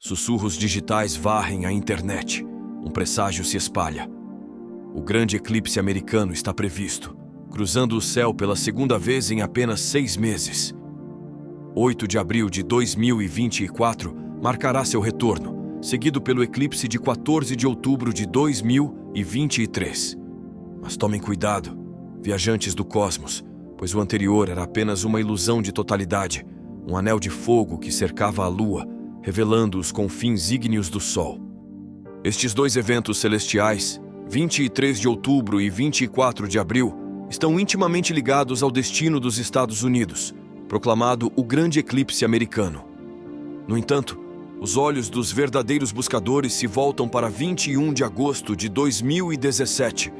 Sussurros digitais varrem a internet. Um presságio se espalha. O grande eclipse americano está previsto, cruzando o céu pela segunda vez em apenas 6 meses. 8 de abril de 2024 marcará seu retorno, seguido pelo eclipse de 14 de outubro de 2023. Mas tomem cuidado, viajantes do cosmos, pois o anterior era apenas uma ilusão de totalidade, um anel de fogo que cercava a Lua, revelando os confins ígneos do Sol. Estes dois eventos celestiais, 23 de outubro e 24 de abril, estão intimamente ligados ao destino dos Estados Unidos, proclamado o Grande Eclipse Americano. No entanto, os olhos dos verdadeiros buscadores se voltam para 21 de agosto de 2017,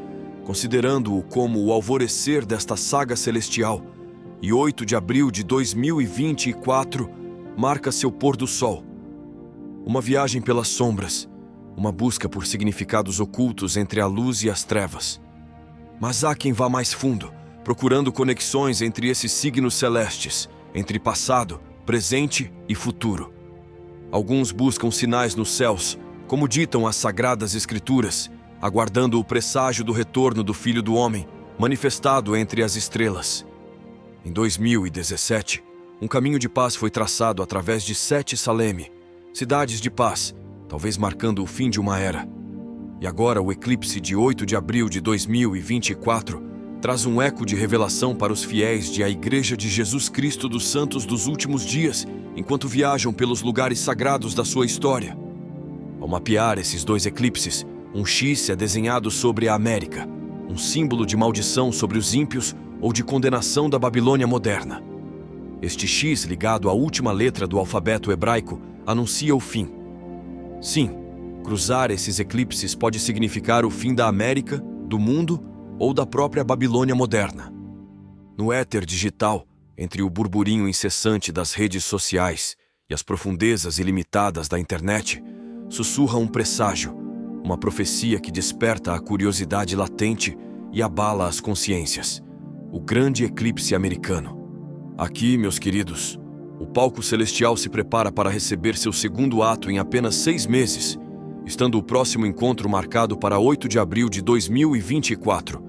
considerando-o como o alvorecer desta saga celestial, e 8 de abril de 2024 marca seu pôr do sol. Uma viagem pelas sombras, uma busca por significados ocultos entre a luz e as trevas. Mas há quem vá mais fundo, procurando conexões entre esses signos celestes, entre passado, presente e futuro. Alguns buscam sinais nos céus, como ditam as Sagradas Escrituras, aguardando o presságio do retorno do Filho do Homem, manifestado entre as estrelas. Em 2017, um caminho de paz foi traçado através de 7 Salem, cidades de paz, talvez marcando o fim de uma era. E agora o eclipse de 8 de abril de 2024 traz um eco de revelação para os fiéis de a Igreja de Jesus Cristo dos Santos dos Últimos Dias, enquanto viajam pelos lugares sagrados da sua história. Ao mapear esses dois eclipses, um X é desenhado sobre a América, um símbolo de maldição sobre os ímpios ou de condenação da Babilônia moderna. Este X, ligado à última letra do alfabeto hebraico, anuncia o fim. Sim, cruzar esses eclipses pode significar o fim da América, do mundo ou da própria Babilônia moderna. No éter digital, entre o burburinho incessante das redes sociais e as profundezas ilimitadas da internet, sussurra um presságio, uma profecia que desperta a curiosidade latente e abala as consciências. O Grande Eclipse Americano. Aqui, meus queridos, o palco celestial se prepara para receber seu segundo ato em apenas 6 meses, estando o próximo encontro marcado para 8 de abril de 2024.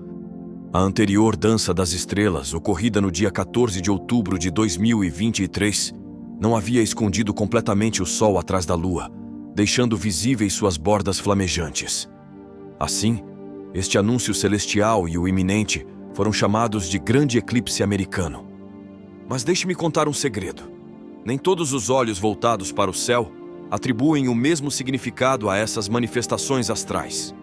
A anterior Dança das Estrelas, ocorrida no dia 14 de outubro de 2023, não havia escondido completamente o Sol atrás da Lua, deixando visíveis suas bordas flamejantes. Assim, este anúncio celestial e o iminente foram chamados de Grande Eclipse Americano. Mas deixe-me contar um segredo. Nem todos os olhos voltados para o céu atribuem o mesmo significado a essas manifestações astrais.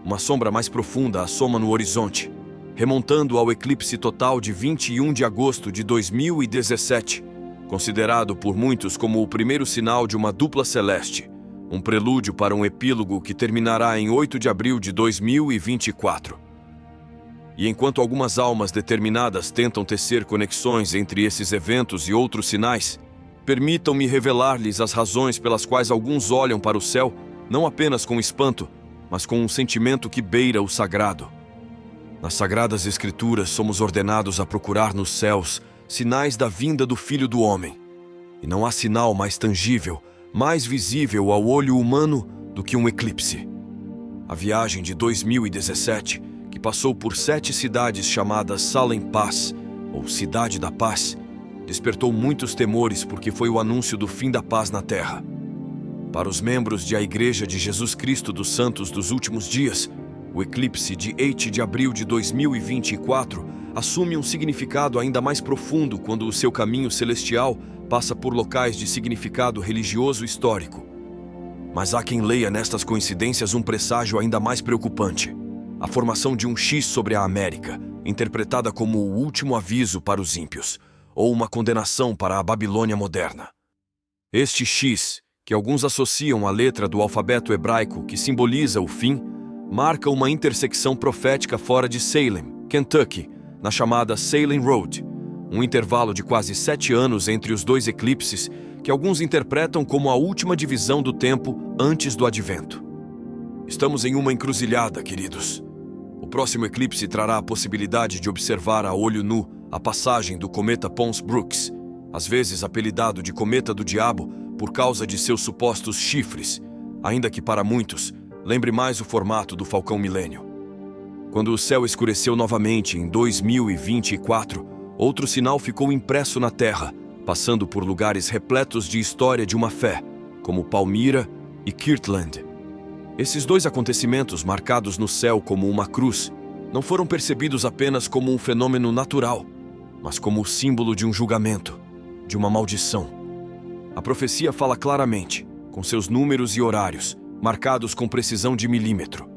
Uma sombra mais profunda assoma no horizonte, remontando ao eclipse total de 21 de agosto de 2017, considerado por muitos como o primeiro sinal de uma dupla celeste, um prelúdio para um epílogo que terminará em 8 de abril de 2024. E enquanto algumas almas determinadas tentam tecer conexões entre esses eventos e outros sinais, permitam-me revelar-lhes as razões pelas quais alguns olham para o céu, não apenas com espanto, mas com um sentimento que beira o sagrado. Nas Sagradas Escrituras somos ordenados a procurar nos céus sinais da vinda do Filho do Homem. E não há sinal mais tangível, mais visível ao olho humano do que um eclipse. A viagem de 2017, que passou por 7 cidades chamadas Salem Paz, ou Cidade da Paz, despertou muitos temores porque foi o anúncio do fim da paz na Terra. Para os membros de a Igreja de Jesus Cristo dos Santos dos Últimos Dias, o eclipse de 8 de abril de 2024 assume um significado ainda mais profundo quando o seu caminho celestial passa por locais de significado religioso histórico. Mas há quem leia nestas coincidências um presságio ainda mais preocupante: a formação de um X sobre a América, interpretada como o último aviso para os ímpios, ou uma condenação para a Babilônia moderna. Este X, que alguns associam à letra do alfabeto hebraico que simboliza o fim, marca uma intersecção profética fora de Salem, Kentucky, na chamada Salem Road, um intervalo de quase 7 anos entre os dois eclipses que alguns interpretam como a última divisão do tempo antes do advento. Estamos em uma encruzilhada, queridos. O próximo eclipse trará a possibilidade de observar a olho nu a passagem do cometa Pons-Brooks, às vezes apelidado de Cometa do Diabo, por causa de seus supostos chifres, ainda que para muitos lembre mais o formato do Falcão Milênio. Quando o céu escureceu novamente em 2024, outro sinal ficou impresso na Terra, passando por lugares repletos de história de uma fé, como Palmyra e Kirtland. Esses dois acontecimentos, marcados no céu como uma cruz, não foram percebidos apenas como um fenômeno natural, mas como o símbolo de um julgamento, de uma maldição. A profecia fala claramente, com seus números e horários, marcados com precisão de milímetro.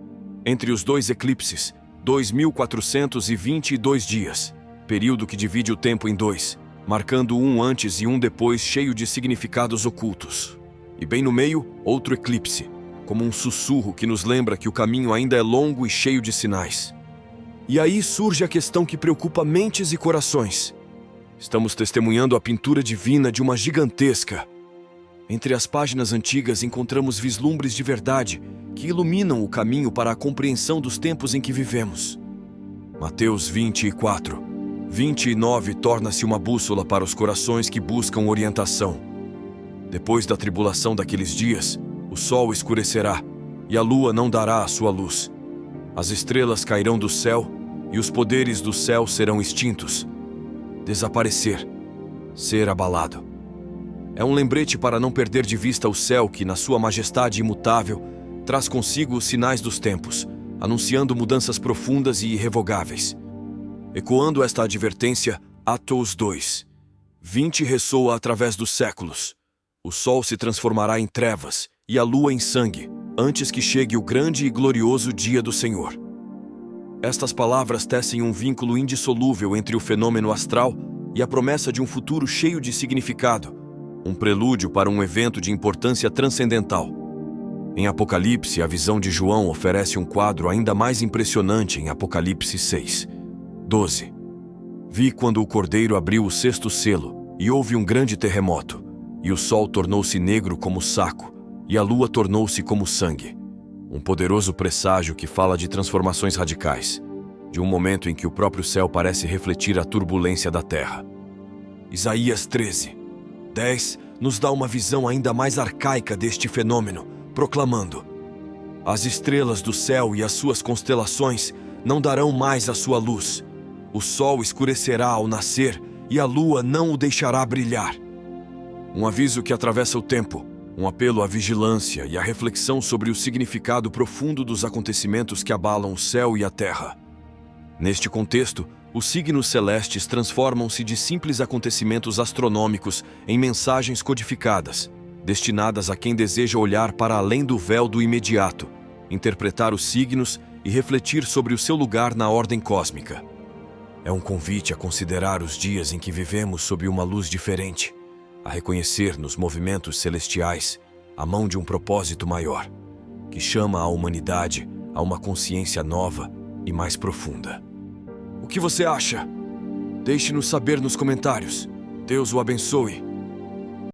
Entre os dois eclipses, 2.422 dias, período que divide o tempo em dois, marcando um antes e um depois cheio de significados ocultos. E bem no meio, outro eclipse, como um sussurro que nos lembra que o caminho ainda é longo e cheio de sinais. E aí surge a questão que preocupa mentes e corações. Estamos testemunhando a pintura divina de uma gigantesca. Entre as páginas antigas encontramos vislumbres de verdade que iluminam o caminho para a compreensão dos tempos em que vivemos. Mateus 24, 29 torna-se uma bússola para os corações que buscam orientação. Depois da tribulação daqueles dias, o sol escurecerá e a lua não dará a sua luz. As estrelas cairão do céu e os poderes do céu serão extintos. Desaparecer, ser abalado. É um lembrete para não perder de vista o céu que, na sua majestade imutável, traz consigo os sinais dos tempos, anunciando mudanças profundas e irrevogáveis. Ecoando esta advertência, Atos 2, 20 ressoa através dos séculos. O sol se transformará em trevas e a lua em sangue, antes que chegue o grande e glorioso dia do Senhor. Estas palavras tecem um vínculo indissolúvel entre o fenômeno astral e a promessa de um futuro cheio de significado, um prelúdio para um evento de importância transcendental. Em Apocalipse, a visão de João oferece um quadro ainda mais impressionante em Apocalipse 6, 12. Vi quando o Cordeiro abriu o sexto selo, e houve um grande terremoto, e o sol tornou-se negro como saco, e a lua tornou-se como sangue. Um poderoso presságio que fala de transformações radicais, de um momento em que o próprio céu parece refletir a turbulência da terra. Isaías 13, 10 nos dá uma visão ainda mais arcaica deste fenômeno, proclamando: as estrelas do céu e as suas constelações não darão mais a sua luz. O sol escurecerá ao nascer e a lua não o deixará brilhar. Um aviso que atravessa o tempo, um apelo à vigilância e à reflexão sobre o significado profundo dos acontecimentos que abalam o céu e a terra. Neste contexto, os signos celestes transformam-se de simples acontecimentos astronômicos em mensagens codificadas, destinadas a quem deseja olhar para além do véu do imediato, interpretar os signos e refletir sobre o seu lugar na ordem cósmica. É um convite a considerar os dias em que vivemos sob uma luz diferente, a reconhecer nos movimentos celestiais a mão de um propósito maior, que chama a humanidade a uma consciência nova e mais profunda. O que você acha? Deixe-nos saber nos comentários. Deus o abençoe.